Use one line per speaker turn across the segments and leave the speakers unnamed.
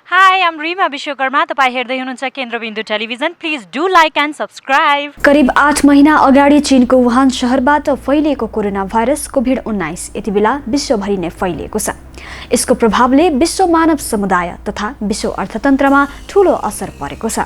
Hi, I'm Rima Vishwakarma. तपाईं हेर्दै हुनुहुन्छ केन्द्रबिन्दु television. Please do like and subscribe.
करिब 8 महिना अगाडि चीनको वुहान शहरबाट फैलिएको कोरोना भाइरस कोभिड-19 यति बेला विश्वभरि नै फैलिएको छ। यसको प्रभावले विश्व मानव समुदाय तथा विश्व अर्थतन्त्रमा ठूलो असर परेको छ।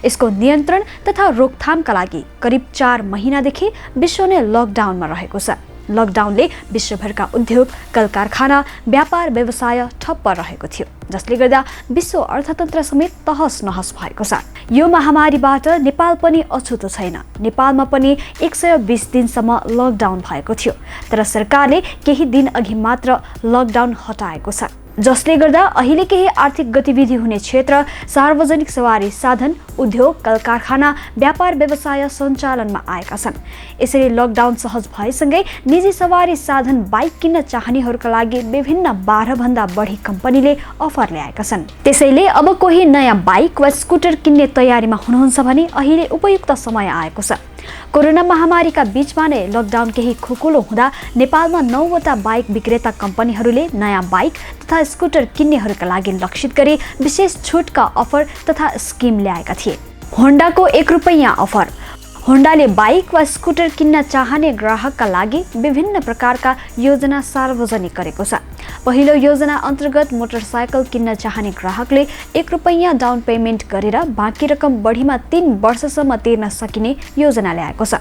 यसको नियन्त्रण तथा रोकथामका लागि करिब 4 महिनादेखि विश्व नै लकडाउनमा रहेको छ। लकडाउनले विश्वभरका उद्योग, कलकारखाना, व्यापार व्यवसाय ठप्प रहेको थियो, जसले गर्दा विश्व अर्थतन्त्र समेत तहस-नहस भएको छ। यो महामारीबाट नेपाल पनि अछुतो छैन। नेपालमा पनि 120 दिनसम्म लकडाउन भएको थियो, तर सरकारले केही दिन अघि मात्र लकडाउन हटाएको छ, जसले गर्दा अहिले केही आर्थिक गतिविधि हुने क्षेत्र, सार्वजनिक सवारी साधन, उद्योग, कलकारखाना, व्यापार व्यवसाय सञ्चालनमा आएका छन्। यसरी लकडाउन सहज भएसँगै निजी सवारी साधन बाइक किन्न चाहनेहरूका लागि विभिन्न 12 भन्दा बढी कम्पनीले अफर ल्याएका छन्। त्यसैले अब कोही नयाँ बाइक वा स्कुटर किन्ने तयारीमा हुनुहुन्छ भने अहिले उपयुक्त समय आएको छ। कोरोना महामारीका बीचमा नै लकडाउन केही खुकुलो हुँदा नेपालमा 9 वटा बाइक विक्रेता कम्पनीहरूले नयाँ बाइक तथा स्कुटर किन्नेहरूका लागि लक्षित गरी विशेष छुटका अफर तथा स्किम ल्याएका थिए। होन्डाको 1 रुपैयाँ अफर। होन्डाले बाइक वा स्कुटर किन्न चाहने ग्राहकका लागि विभिन्न प्रकारका योजना सार्वजनिक गरेको छ। पहिलो योजना अन्तर्गत मोटरसाइकल किन्न चाहने ग्राहकले 1 रुपैयाँ डाउन पेमेन्ट गरेर बाँकी रकम बढीमा 3 वर्षसम्म तिर्न सकिने योजना ल्याएको छ।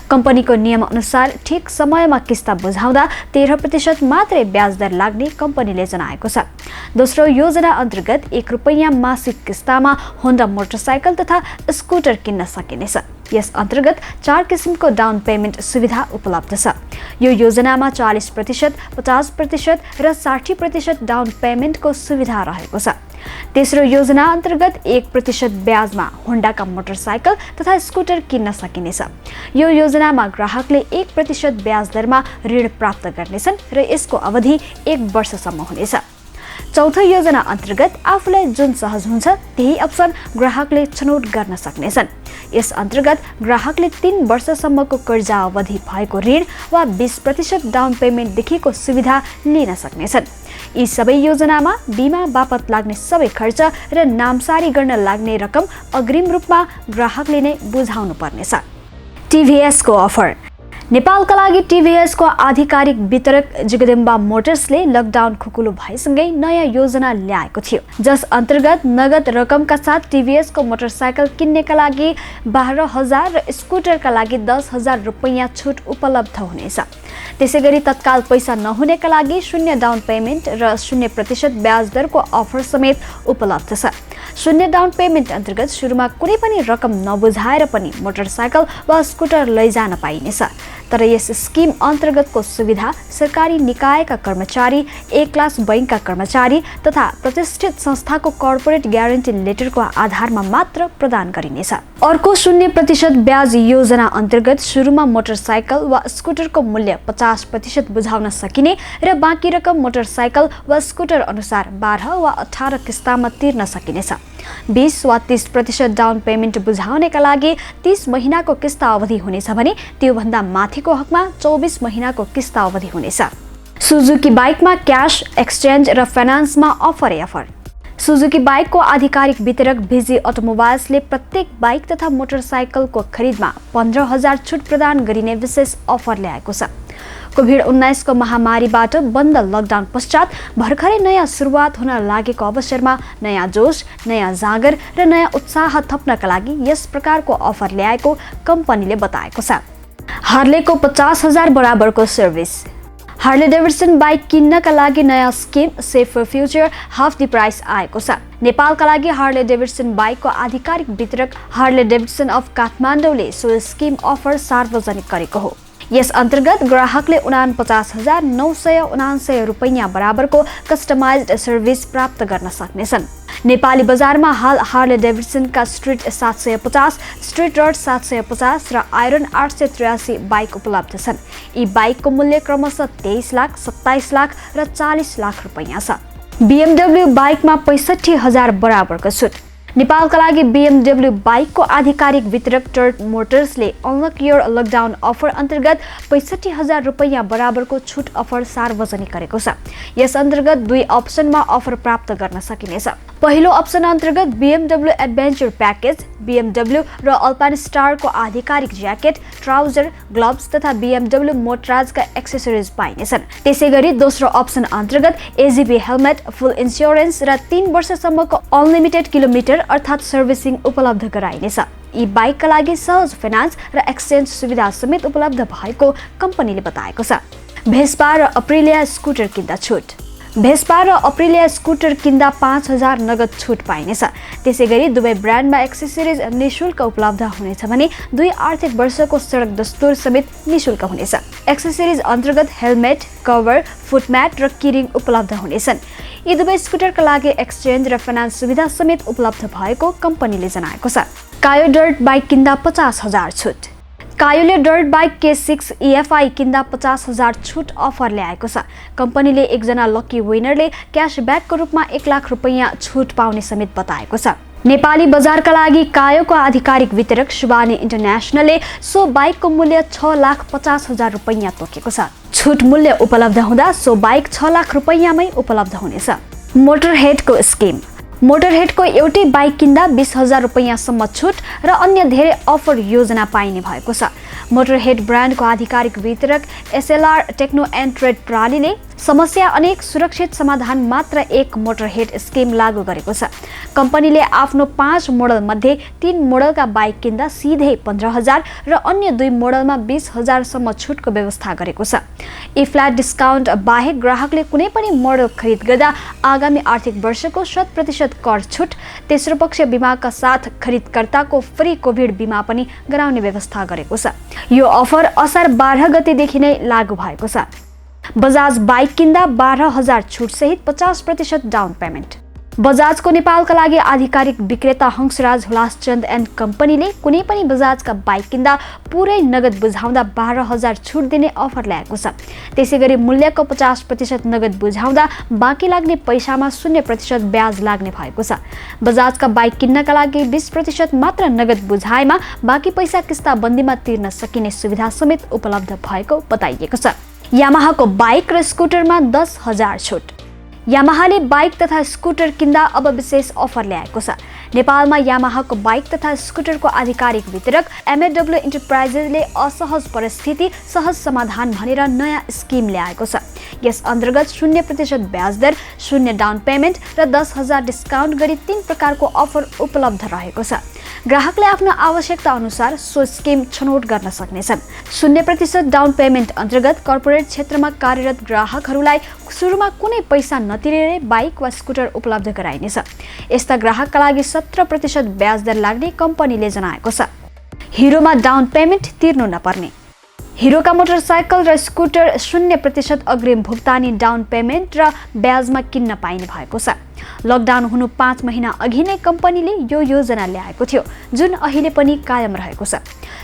कम्पनीको नियम अनुसार ठिक समयमा किस्ता बुझाउँदा 13% मात्रै ब्याज दर लाग्ने कम्पनीले जनाएको छ। दोस्रो योजना अन्तर्गत 1 रुपैयाँ मासिक किस्तामा होन्डा मोटरसाइकल तथा स्कुटर किन्न सकिनेछ। यस अन्तर्गत 4 किसिमको डाउन पेमेन्ट सुविधा उपलब्ध छ। यो योजनामा 40%, 50% र 60% डाउन पेमेन्टको सुविधा रहेको छ। तेस्रो योजना अन्तर्गत 1% ब्याजमा होन्डाका मोटरसाइकल तथा स्कुटर किन्न सकिनेछ। यो योजनामा ग्राहकले 1% ब्याज दरमा ऋण प्राप्त गर्नेछन् र यसको अवधि 1 वर्षसम्म हुनेछ। चौथो योजना अन्तर्गत आफूलाई जुन सहज हुन्छ त्यही अप्सन ग्राहकले छनौट गर्न सक्नेछन्। यस अन्तर्गत ग्राहकले 3 वर्षसम्मको कर्जा अवधि भएको ऋण वा 20% डाउन पेमेन्टदेखिको सुविधा लिन सक्नेछन्। यी सबै योजनामा बिमा बापत लाग्ने सबै खर्च र नामसारी गर्न लाग्ने रकम अग्रिम रूपमा ग्राहकले नै बुझाउनु पर्नेछ। टिभीएसको अफर। नेपालका लागि टिभीएसको आधिकारिक वितरक जगदम्बा मोटर्सले लकडाउन खुकुलो भएसँगै नयाँ योजना ल्याएको थियो, जस अन्तर्गत नगद रकमका साथ टिभीएसको मोटरसाइकल किन्नेका लागि 12,000 र स्कुटरका लागि 10,000 रुपैयाँ छुट उपलब्ध हुनेछ। त्यसैगरी तत्काल पैसा नहुनेका लागि 0 डाउन पेमेन्ट र 0% ब्याज दरको अफर समेत उपलब्ध छ। 0 डाउन पेमेन्ट अन्तर्गत सुरुमा कुनै पनि रकम नबुझाएर पनि मोटरसाइकल वा स्कुटर लैजान पाइनेछ। तर यस स्किम अन्तर्गतको सुविधा सरकारी निकायका कर्मचारी, ए क्लास बैंकका कर्मचारी तथा प्रतिष्ठित संस्थाको कर्पोरेट ग्यारेन्टी लेटरको आधारमा मात्र प्रदान गरिनेछ। अर्को 0% ब्याज योजना अन्तर्गत सुरुमा मोटरसाइकल वा स्कुटरको मूल्य 50% बुझाउन सकिने र बाँकी रकम मोटरसाइकल वा स्कुटर अनुसार 12 वा 18 किस्तामा तिर्न सकिनेछ। 20 वा 30% डाउन पेमेन्ट बुझाउनेका लागि 30 महिनाको किस्ता अवधि हुनेछ भने त्योभन्दा माथिको हकमा 24 महिनाको किस्ता अवधि हुनेछ। सुजुकी बाइकमा क्यास, एक्सचेन्ज र फाइनान्समा अफर। सुजुकी बाइकको आधिकारिक वितरक भिजी अटोमोबाइल्सले प्रत्येक बाइक तथा मोटरसाइकलको खरिदमा 15,000 छुट प्रदान गरिने विशेष अफर ल्याएको छ। कोभिड-19 को महामारीबाट बन्द लकडाउन पश्चात भर्खरै नयाँ सुरुवात हुन लागेको अवसरमा नयाँ जोश, नयाँ जागर र नयाँ उत्साह थप्नका लागि यस प्रकारको अफर ल्याएको कम्पनीले बताएको छ। हार्लेको 50,000 बराबरको सर्भिस। हार्ले डेभिडसन बाइक किन्नका लागि नयाँ scheme save for future half the price आएको छ। नेपालका लागि हार्ले डेभिडसन बाइकको आधिकारिक वितरक हार्ले डेभिडसन अफ काठमाडौँले सो स्किम अफर सार्वजनिक गरेको हो। यस अन्तर्गत ग्राहकले 49,979 रुपैयाँ बराबरको कस्टमाइज्ड सर्भिस प्राप्त गर्न सक्नेछन्। नेपाली बजारमा हाल हार्ले डेभिडसनका स्ट्रिट 750, स्ट्रिट रड 750 र आइरन 883 बाइक उपलब्ध छन्। यी बाइकको मूल्य क्रमशः 23 लाख, 27 लाख र 40 लाख रुपैयाँ छ। BMW बाइकमा 65,000 बराबरको छुट। नेपालका लागि BMW बाइकको आधिकारिक वितरक टर्ट मोटर्सले अनलक योर लकडाउन अफर अन्तर्गत 65,000 रुपैयाँ बराबरको छुट अफर सार्वजनिक गरेको छ। यस अन्तर्गत 2 अप्सनमा अफर प्राप्त गर्न सकिनेछ। पहिलो अप्सन अन्तर्गत BMW एडभेन्चर प्याकेज, BMW र अल्पाइन स्टारको आधिकारिक ज्याकेट, ट्राउजर, ग्लोभ्स तथा BMW मोटराजका एक्सेसरिज पाइनेछन्। त्यसैगरी दोस्रो अप्सन अन्तर्गत AGP हेलमेट, फुल इन्स्योरेन्स र 3 वर्षसम्मको अनलिमिटेड किलोमिटर अर्थात् सर्भिसिङ उपलब्ध गराइनेछ। यी बाइकका लागि सहज फाइनान्स र एक्सचेन्ज सुविधा समेत उपलब्ध भएको कम्पनीले बताएको छ। भेस्पा र अप्रिलिया स्कुटर किन्दा छुट। भेस्पा र अप्रिलिया स्कुटर किन्दा 5000 नगद छुट पाइनेछ। त्यसैगरी दुवै ब्रान्डमा एक्सेसरिज निशुल्क उपलब्ध हुनेछ भने 2 आर्थिक वर्षको सडक दस्तुर समेत निशुल्क हुनेछ। एक्सेसरिज अन्तर्गत हेलमेट, कभर, फुटम्याट र किरिङ उपलब्ध हुनेछन्। यी दुवै स्कुटरका लागि एक्सचेन्ज र फाइनान्स सुविधा समेत उपलब्ध भएको कम्पनीले जनाएको छ। कायो डर्ट बाइक किन्दा 50000 छुट। कायोले डर्ट बाइक K6 EFI किन्दा 50000 छुट अफर ल्याएको छ। कम्पनीले एकजना लकी विनरले क्यासब्याकको रूपमा 1 लाख रुपैयाँ छुट पाउने समेत बताएको छ। नेपाली बजारका लागि कायोको आधिकारिक वितरक शुभानी इन्टरनेसनलले सो बाइकको मूल्य 6,50,000 रुपैयाँ तोकेको छ। छुट मूल्य उपलब्ध हुँदा सो बाइक 6 लाख रुपैयाँमै उपलब्ध हुनेछ। मोटरहेडको स्किम। मोटरहेडको एउटै बाइक किन्दा 20,000 रुपैयाँसम्म छुट र अन्य धेरै अफर योजना पाइने भएको छ। मोटरहेड ब्रान्डको आधिकारिक वितरक SLR टेक्नो एन्ड ट्रेड प्रणालीले समस्या अनेक सुरक्षित समाधान मात्र एक मोटरहेड स्किम लागू गरेको छ। कम्पनीले आफ्नो 5 मोडल मध्ये 3 मोडलका बाइक किन्दा सिधै 15,000 र अन्य 2 मोडलमा 20,000 सम्म छुटको व्यवस्था गरेको छ। यी फ्ल्याट डिस्काउन्ट बाहेक ग्राहकले कुनै पनि मोडल खरिद गर्दा आगामी आर्थिक वर्षको 100% कर छुट, तेस्रो पक्ष बिमाका साथ खरिदकर्ताको फ्री कोभिड बिमा पनि गराउने व्यवस्था गरेको छ। यो अफर असार 12 गतेदेखि नै लागू भएको छ। बजाज बाइक किन्दा 12,000 छुट सहित 50% डाउन पेमेन्ट। बजाजको नेपालका लागि आधिकारिक विक्रेता हंसराज हुलासचन्द एन्ड कम्पनीले कुनै पनि बजाजका बाइक किन्दा पुरै नगद बुझाउँदा 12,000 छुट दिने अफर ल्याएको छ। त्यसैगरी मूल्यको 50% नगद बुझाउँदा बाँकी लाग्ने पैसामा 0% ब्याज लाग्ने भएको छ। बजाजका बाइक किन्नका लागि 20% मात्र नगद बुझाएमा बाँकी पैसा किस्ताबन्दीमा तिर्न सकिने सुविधा समेत उपलब्ध भएको बताइएको छ। यामाहाको बाइक र स्कुटरमा 10,000 छुट। यामाहाले बाइक तथा स्कुटर किन्दा अब विशेष अफर ल्याएको छ। नेपालमा यामाहाको बाइक तथा स्कुटरको आधिकारिक वितरक MAW इन्टरप्राइजेसले असहज परिस्थिति सहज समाधान भनेर नयाँ स्किम ल्याएको छ। यस अन्तर्गत 0% ब्याज दर, 0 डाउन पेमेन्ट र 10,000 डिस्काउन्ट गरी 3 प्रकारको अफर उपलब्ध रहेको छ। ग्राहकले आफ्नो आवश्यकता अनुसार सो स्किम छनौट गर्न सक्नेछन्। 0% डाउन पेमेन्ट अन्तर्गत कर्पोरेट क्षेत्रमा कार्यरत ग्राहकहरूलाई सुरुमा कुनै पैसा नतिरेरै बाइक वा स्कुटर उपलब्ध गराइनेछ। यस्ता ग्राहकका लागि 17% ब्याज दर लाग्ने कम्पनीले जनाएको छ। हिरोमा डाउन पेमेन्ट तिर्नु नपर्ने। हिरोका मोटरसाइकल र स्कुटर 0% अग्रिम भुक्तानी, डाउन पेमेन्ट र ब्याजमा किन्न पाइने भएको छ। लकडाउन हुनु 5 महिना अघि नै कम्पनीले यो योजना ल्याएको थियो, जुन अहिले पनि कायम रहेको छ।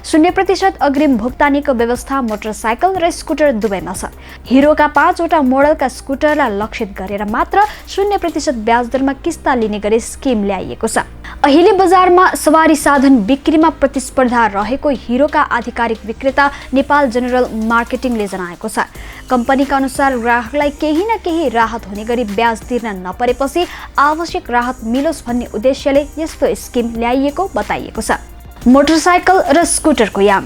0% अग्रिम भुक्तानीको व्यवस्था मोटरसाइकल र स्कुटर दुवैमा छ। हिरोका 5 वटा मोडलका स्कुटरलाई लक्षित गरेर मात्र 0% ब्याज दरमा किस्ता लिने गरी स्किम ल्याइएको छ। अहिले बजारमा सवारी साधन बिक्रीमा प्रतिस्पर्धा रहेको हिरोका आधिकारिक विक्रेता नेपाल जनरल मार्केटिङले जनाएको छ। कम्पनीका अनुसार ग्राहकलाई केही न केही राहत हुने गरी ब्याज तिर्न नपरेपछि आवश्यक राहत मिलोस् भन्ने उद्देश्यले यस्तो स्किम ल्याइएको बताइएको छ। मोटरसाइकल र स्कुटरको याम।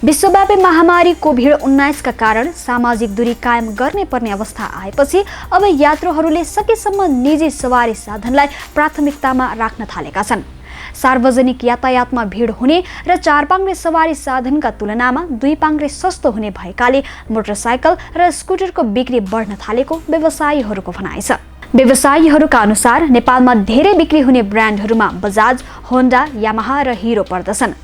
विश्वव्यापी महामारी कोभिड-19 का कारण सामाजिक दूरी कायम गर्ने पर्ने अवस्था आएपछि अब यात्रुहरूले सकेसम्म निजी सवारी साधनलाई प्राथमिकतामा राख्न थालेका छन्। सार्वजनिक यातायातमा भिड हुने र 4 पाङ्ग्रे सवारी साधनका तुलनामा 2 पाङ्ग्रे सस्तो हुने भएकाले मोटरसाइकल र स्कुटरको बिक्री बढ्न थालेको व्यवसायीहरूको भनाइ छ। व्यवसायीहरूका अनुसार नेपालमा धेरै बिक्री हुने ब्रान्डहरूमा बजाज, होन्डा, यामाहा र हिरो पर्दछन्।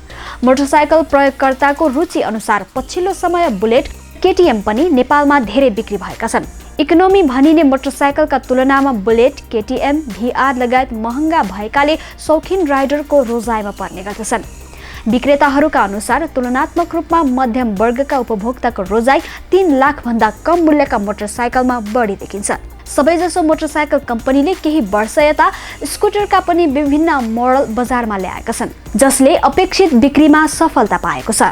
मोटरसाइकल प्रयोगकर्ताको रुचि अनुसार पछिल्लो समय बुलेट, KTM पनि नेपालमा धेरै बिक्री भएका छन्। इकोनोमी भनिने मोटरसाइकलका तुलनामा बुलेट, KTM, VR लगायत महँगा भएकाले शौखिन राइडरको रोजाइमा पर्ने गर्दछन्। विक्रेताहरूका अनुसार तुलनात्मक रूपमा मध्यम वर्गका उपभोक्ताको रोजाइ 3 लाख भन्दा कम मूल्यका मोटरसाइकलमा बढी देखिन्छ। सबैजसो मोटरसाइकल कम्पनीले केही वर्ष यता स्कुटरका पनि विभिन्न मोडल बजारमा ल्याएका छन्, जसले अपेक्षित बिक्रीमा सफलता पाएको छ।